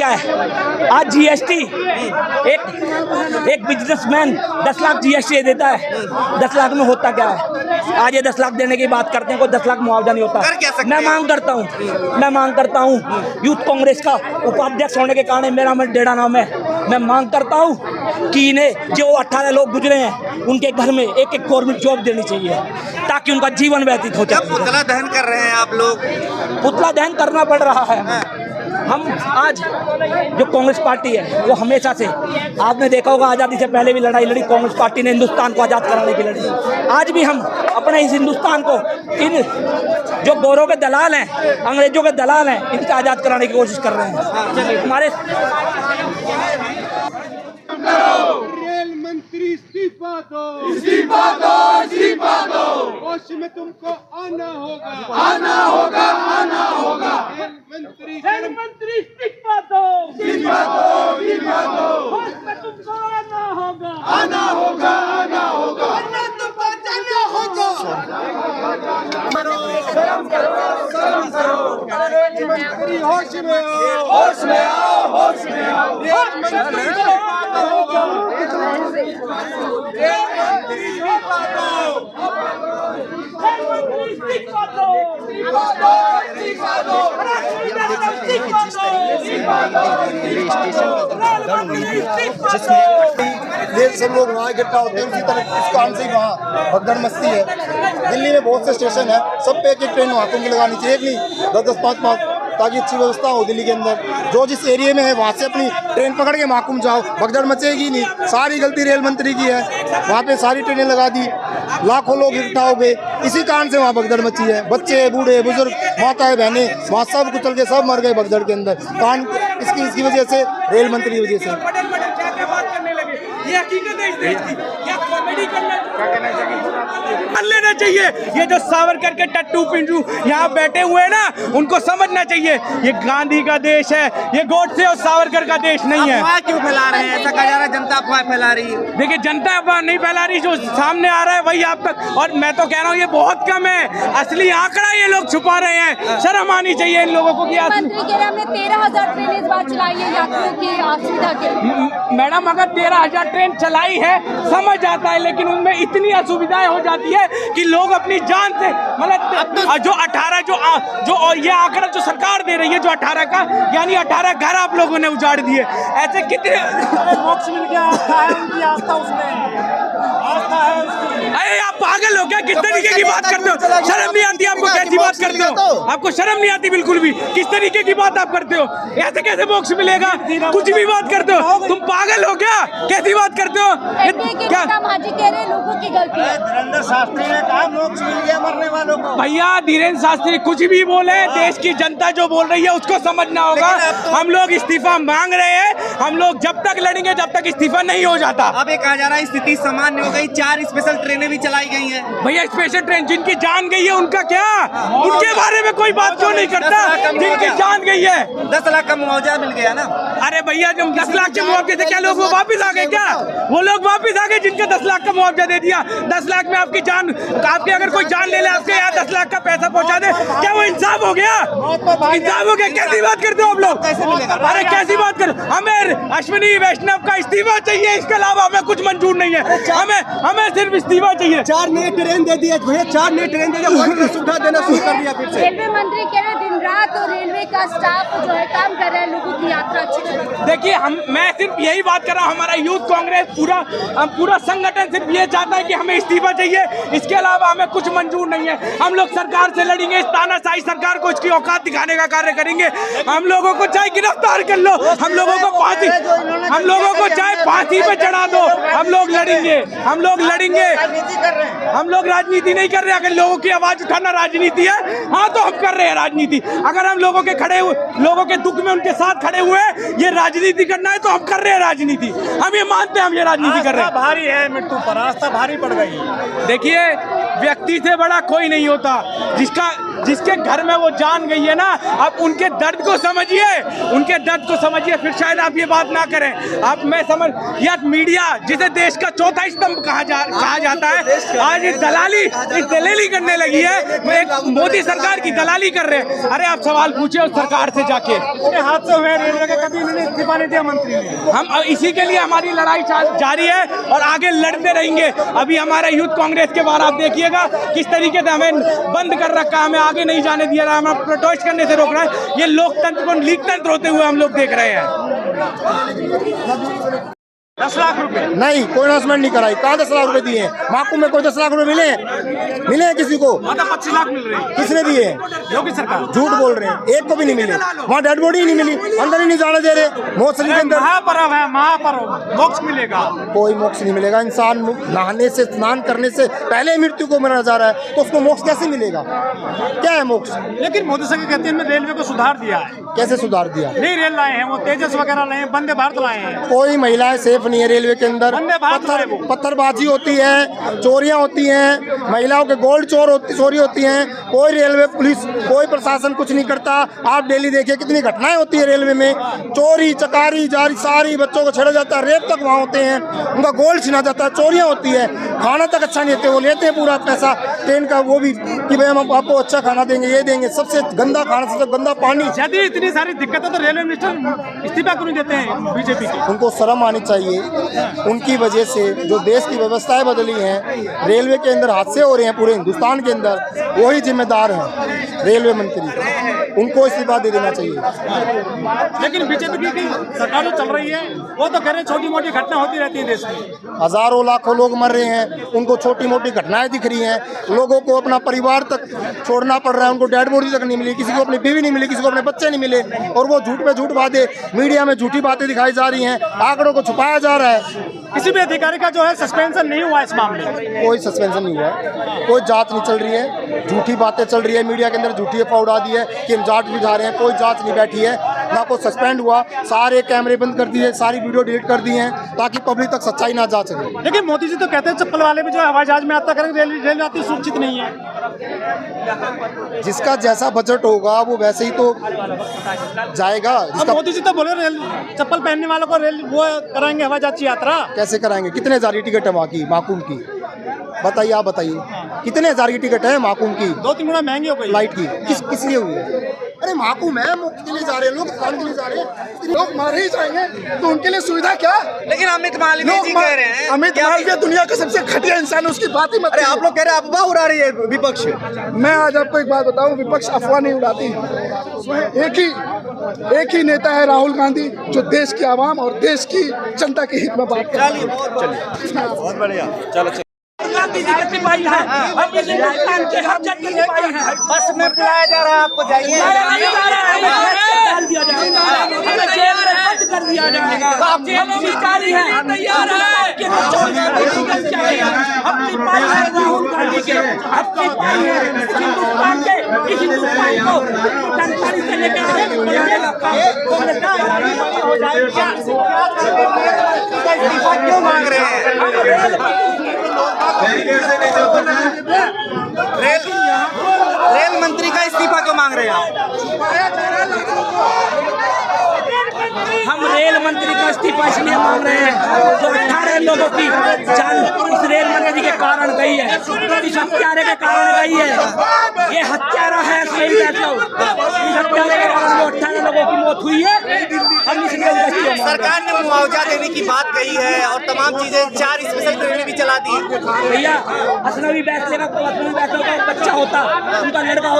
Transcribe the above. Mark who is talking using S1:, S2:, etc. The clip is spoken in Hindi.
S1: क्या है आज जीएसटी एक बिजनेसमैन 10 लाख जीएसटी देता है। 10 लाख में होता क्या है? आज ये 10 लाख देने की बात करते हैं, कोई 10 लाख मुआवजा नहीं होता। मैं मांग करता हूँ यूथ कांग्रेस का उपाध्यक्ष होने के कारण मेरा डेढ़ा नाम है। मैं मांग करता हूँ कि इन्हें जो 18 लोग गुजरे हैं उनके घर में एक एक गवर्नमेंट जॉब देनी चाहिए ताकि उनका जीवन व्यतीत हो जाए।
S2: पुतला दहन कर रहे हैं आप लोग?
S1: पुतला दहन करना पड़ रहा है। हम आज जो कांग्रेस पार्टी है वो हमेशा से, आपने देखा होगा आज़ादी से पहले भी लड़ाई लड़ी कांग्रेस पार्टी ने, हिंदुस्तान को आज़ाद कराने की लड़ी। आज भी हम अपने इस हिंदुस्तान को इन जो गोरों के दलाल हैं, अंग्रेजों के दलाल हैं, इनसे आज़ाद कराने की कोशिश कर रहे हैं। हमारे
S3: रेल मंत्री इस्तीफा दो,
S4: इस्तीफा दो, इस्तीफा दो।
S3: होश में तुमको आना होगा,
S4: आना होगा, आना होगा।
S3: रेल मंत्री
S1: इस्तीफा दो,
S4: इस्तीफा दो, इस्तीफा दो।
S1: होश में तुमको आना होगा,
S4: आना होगा, आना होगा।
S3: वरना तो बचाना होगा। रेल मंत्री होश में आओ,
S4: होश में आओ, होश में आओ।
S3: रेल मंत्री इस्तीफा दो, रेल मंत्री इस्तीफा दो,
S4: इस्तीफा दो, इस्तीफा दो।
S5: देश से लोग वहाँ इकट्ठा होते हैं, उसी तरह इस काम से ही वहाँ भगदड़ मस्ती है। दिल्ली में बहुत से स्टेशन है, सब पे एक एक ट्रेन वहाँ की लगानी चाहिए, एक नहीं 10-10, 5-5, ताकि अच्छी व्यवस्था हो दिल्ली के अंदर। जो जिस एरिया में है वहाँ से अपनी ट्रेन पकड़ के महाकुम जाओ, भगदड़ मचेगी नहीं। सारी गलती रेल मंत्री की है, वहाँ पे सारी ट्रेनें लगा दी, लाखों लोग इकट्ठा हो गए, इसी कारण से वहाँ भगदड़ मची है। बच्चे, बूढ़े, बुजुर्ग, माताएं, बहनें वहाँ सब कुचल के सब मर गए भगदड़ के अंदर। कारण इसकी वजह से, रेल मंत्री की वजह से।
S6: ये हकीकत है इस देश की, क्या कॉमेडी करना मान लेना चाहिए। ये जो सावरकर के टट्टू पिंटू यहाँ बैठे हुए हैं ना, उनको समझना चाहिए ये गांधी का देश है, ये गोडसे और सावरकर का देश नहीं है।
S2: अफवाह क्यों फैला रहे हैं? ऐसा कहा जा रहा है जनता अफवाह फैला रही है।
S6: देखिए, जनता अफवाह नहीं फैला रही, जो सामने आ रहा है वही आप तक। और मैं तो कह रहा हूँ ये बहुत कम है, असली आंकड़ा ये लोग छुपा रहे हैं। शर्म आनी चाहिए इन लोगों को कि
S7: मंत्री कह रहे हमने 13,000 ट्रेन इस बार चलाई है यात्रियों की असुविधा के लिए।
S6: मैडम, अगर 13,000 ट्रेन चलाई है समझ आता है, लेकिन उनमें इतनी असुविधाएं हो जाती है कि लोग अपनी जान से, मतलब जो 18 जो और ये आंकड़ा जो सरकार दे रही है जो 18 का, यानी 18 घर आप लोगों ने उजाड़ दिए। ऐसे कितने मोक्ष मिल गया, आस्था है उनकी, आस्था उसमें, आस्था है उसकी। अरे आप पागल हो क्या? किस तरीके की बात करते हो? शर्म नहीं आती आपको? कैसी बात करते हो? आपको शर्म नहीं आती बिल्कुल भी? किस तरीके की बात आप करते हो? ऐसे कैसे मोक्ष मिलेगा? कुछ भी बात करते हो तुम, पागल हो क्या? कैसी बात करते हो?
S7: क्या मांझी कह रहे हैं लोगों की गलती है।
S5: धीरेन्द्र शास्त्री ने कहा मोक्ष मिल गया मरने वालों को।
S6: भैया, धीरेन्द्र शास्त्री कुछ भी बोले, देश की जनता जो बोल रही है उसको समझना होगा। हम लोग इस्तीफा मांग रहे हैं, हम लोग जब तक लड़ेंगे जब तक इस्तीफा नहीं हो जाता।
S2: अब ये कहा जा रहा है स्थिति सामान्य हो गई, 4 स्पेशल ट्रेनें भी चलाई गई हैं।
S6: भैया, स्पेशल ट्रेन जिनकी जान गई है उनका क्या? उनके बारे में कोई बात क्यों नहीं करता? जिनकी जान गई है
S2: 10 लाख का मुआवजा मिल गया ना।
S6: अरे भैया, जब 10 लाख के मुआवजे से क्या लोग वो वापिस आ गए क्या? वो लोग वापिस आ गए जिनके 10 लाख का मुआवजा दे दिया। 10 लाख में आपकी जान, आपकी अगर कोई जान ले ले, आपके यहाँ 10 लाख का पैसा पहुँचा दे, क्या वो इंसाफ हो गया? इंसाफ हो गया? कैसी बात करते हो आप लोग? अरे कैसी बात कर, हमें अश्विनी वैष्णव का इस्तीफा चाहिए, इसके अलावा हमें कुछ मंजूर नहीं है। हमें सिर्फ इस्तीफा चाहिए।
S5: 4 नई ट्रेन दे दिया भैया, 4 नई ट्रेन दे दिया, सुविधा देना शुरू कर दिया फिर से।
S7: रेलवे मंत्री कह रहे दिन रात और रेलवे का स्टाफ जो है काम कर रहा है लोगों की यात्रा अच्छी तरह।
S6: देखिए, मैं सिर्फ यही बात कर रहा हूँ, हमारा यूथ कांग्रेस पूरा संगठन सिर्फ ये चाहता है कि हमें इस्तीफा चाहिए, इसके अलावा हमें कुछ मंजूर नहीं है। हम लोग सरकार से लड़ेंगे, इस तानाशाही सरकार को इसकी औकात दिखाने का कार्य करेंगे। हम लोगों को चाहे गिरफ्तार कर लो, हम लोगों को चाहे फांसी पे चढ़ा दो, हम लोग लड़ेंगे, हम लोग लड़ेंगे। हम लोग राजनीति नहीं कर रहे। अगर लोगों की आवाज उठाना राजनीति है, हाँ तो हम कर रहे हैं राजनीति। अगर हम लोगों के दुख में उनके साथ खड़े हुए ये राजनीति करना है तो हम कर रहे हैं राजनीति। हम ये मानते हैं, हम ये राजनीति कर रहे हैं।
S5: भारी है मिट्टू पर, आस्था भारी पड़ गई।
S6: देखिए, व्यक्ति से बड़ा कोई नहीं होता। जिसके घर में वो जान गई है ना, आप उनके दर्द को समझिए, उनके दर्द को समझिए, फिर शायद आप ये बात ना करें। आप मैं समझ यार, मीडिया जिसे देश का चौथा स्तंभ कहा जाता है, आज इस दलाली करने लगी है। एक मोदी सरकार की दलाली कर रहे हैं। अरे आप सवाल पूछिए उस सरकार से जाके।
S2: हादसे हुए रेलवे के, कभी इन्होंने इस्तीफा नहीं दिया मंत्री ने।
S6: हम इसी के लिए हमारी लड़ाई जारी है और आगे लड़ते रहेंगे। अभी हमारा यूथ कांग्रेस के बारे आप देखिएगा किस तरीके से हमें बंद कर रखा है, हमें आगे नहीं जाने दिया रहा, हमें प्रोटेस्ट करने से रोक रहा है। ये लोकतंत्र को लीक तंत्र होते हुए हम लोग देख रहे हैं।
S2: 10 लाख रुपए
S5: नहीं, कोई अनाउंसमेंट नहीं कराई। कहाँ 10 लाख रुपए दिए हैं? माकूम में कोई 10 लाख रुपए मिले हैं किसी को?
S2: मतलब 25 लाख मिल रहे हैं।
S5: किसने दिए?
S2: योगी सरकार।
S5: झूठ बोल रहे हैं, एक को भी नहीं मिले। वहाँ डेड बॉडी ही नहीं मिली, अंदर ही नहीं जाने दे रहे। मोक्ष के अंदर
S2: महापर्व है, महापर्व, मोक्ष मिलेगा।
S5: कोई मोक्ष नहीं मिलेगा। इंसान नहाने से, स्नान करने से पहले मृत्यु को मरा जा रहा है, तो उसको मोक्ष कैसे मिलेगा? क्या है मोक्ष?
S2: लेकिन मोदी सरकार कहते हैं रेलवे को सुधार दिया है।
S5: कैसे सुधार दिया?
S2: नई रेल लाए हैं, वो तेजस वगैरह लाए हैं, वंदे भारत लाए हैं।
S5: कोई महिलाएं सेफ नहीं है रेलवे के अंदर। पत्थरबाजी होती है, चोरियां होती हैं, महिलाओं के गोल्ड चोरी होती हैं। कोई रेलवे पुलिस, कोई प्रशासन कुछ नहीं करता। आप डेली देखिए कितनी घटनाएं होती है रेलवे में, चोरी चकारी जारी, सारी बच्चों को छेड़ा जाता है, रेप तक वहाँ होते हैं, उनका गोल्ड छीना जाता है, चोरियां होती है, खाना तक अच्छा नहीं देते। वो लेते हैं पूरा पैसा ट्रेन का, वो भी कि भाई हम आपको अच्छा खाना देंगे, ये देंगे। सबसे गंदा खाना, सबसे गंदा पानी।
S2: यदि इतनी सारी दिक्कतें तो रेलवे मिनिस्टर इस्तीफा क्यों नहीं देते हैं बीजेपी के?
S5: उनको शर्म आनी चाहिए। उनकी वजह से जो देश की व्यवस्थाएं बदली हैं, रेलवे के अंदर हादसे हो रहे हैं पूरे हिंदुस्तान के अंदर, वही जिम्मेदार हैं रेलवे मंत्री। उनको इस्तीफा दे देना चाहिए।
S2: लेकिन बीजेपी की सरकार जो चल रही है वो तो कह रहे हैं छोटी मोटी घटना होती रहती है देश में।
S5: हजारों लाखों लोग मर रहे हैं, उनको छोटी मोटी घटनाएं दिख रही हैं। लोगों को अपना परिवार तक छोड़ना पड़ रहा है, उनको डेड बॉडी तक नहीं मिली, किसी को अपनी बीवी नहीं मिली, किसी को अपने बच्चे नहीं मिले, और वो झूठ पे झूठ बातें, मीडिया में झूठी बातें दिखाई जा रही हैं, आंकड़ों को छुपाया जा रहा है।
S2: किसी भी अधिकारी का जो है सस्पेंशन नहीं हुआ इस मामले में।
S5: कोई सस्पेंशन नहीं हुआ, कोई जांच नहीं चल रही है, झूठी बातें चल रही है, मीडिया के अंदर झूठी अफवाह उड़ा दी है कि हम जांच बुझा रहे हैं। कोई जांच नहीं बैठी है, ना कोई सस्पेंड हुआ। सारे कैमरे बंद कर दिए, सारी वीडियो डिलीट कर दी हैं ताकि पब्लिक तक सच्चाई ना जा सके।
S2: लेकिन मोदी जी तो कहते हैं चप्पल वाले भी जो हवाई जहाज में यात्रा करेंगे, रेल यात्री सुरक्षित नहीं है।
S5: जिसका जैसा बजट होगा वो वैसे ही तो जाएगा।
S2: अब मोदी जी तो बोले रेल चप्पल पहनने वालों को रेल वो कराएंगे हवाई जहाज की यात्रा।
S5: कैसे कराएंगे? कितने हजार की टिकट है वहाँ की, माकूम की? बताइए, आप बताइए कितने हजार की टिकट है माकूम की?
S2: 2-3 गुना महंगी हो गई
S5: फ्लाइट की। किस लिए हुई है? अरे माकूम है, मुफ्त के लिए जा रहे हैं लोग, खाने के लिए जा रहे हैं, लोग मारे ही जाएंगे तो उनके लिए सुविधा क्या?
S2: लेकिन अमित मालवीय जी कह रहे हैं,
S5: अमित मालवीय दुनिया का सबसे घटिया इंसान है, उसकी बात ही मत।
S2: अरे आप लोग कह रहे हैं अफवाह उड़ा रही है विपक्ष।
S5: मैं आज आपको एक बात बताऊं, विपक्ष अफवाह नहीं उड़ाती। एक ही नेता है राहुल गांधी, जो देश की आवाम और देश की जनता के हित में बात करता है।
S2: बहुत बढ़िया, चलो
S1: गांधी जी के सिपाही हैं, हम इस हिंदुस्तान के हर जन के सिपाही हैं।
S2: बस में बुलाया जा रहा है, आपको जाइए।
S1: डाल दिया जाएगा, हमें जेल में बंद कर दिया जाएगा। जेलों में जारी है, तैयार है कि हम सिपाही हैं राहुल गांधी के, हम सिपाही हैं हिंदुस्तान के। इस हिंदुस्तान को जानकारी से लेकर
S2: क्यों मांग रहे हैं? रेल मंत्री का इस्तीफा क्यों मांग रहे हैं आप?
S1: हम रेल मंत्री का इस्तीफा इसलिए मांग रहे हैं जो 18 लोगों की जान इस रेल मंत्री के कारण गई है, इस हत्यारे के कारण गई है। ये हत्यारा है, सही बैठ लो। इस हत्यारे के कारण जो 18 लोगों की मौत हुई है, हम इसलिए
S2: सरकार ने मुआवजा देने की बात कही है और तमाम चीजें, 4 स्पेशल ट्रेनें भी चला दी।
S1: भैया असनवी बैठ लेगा, बच्चा होता, उनका लड़का होता।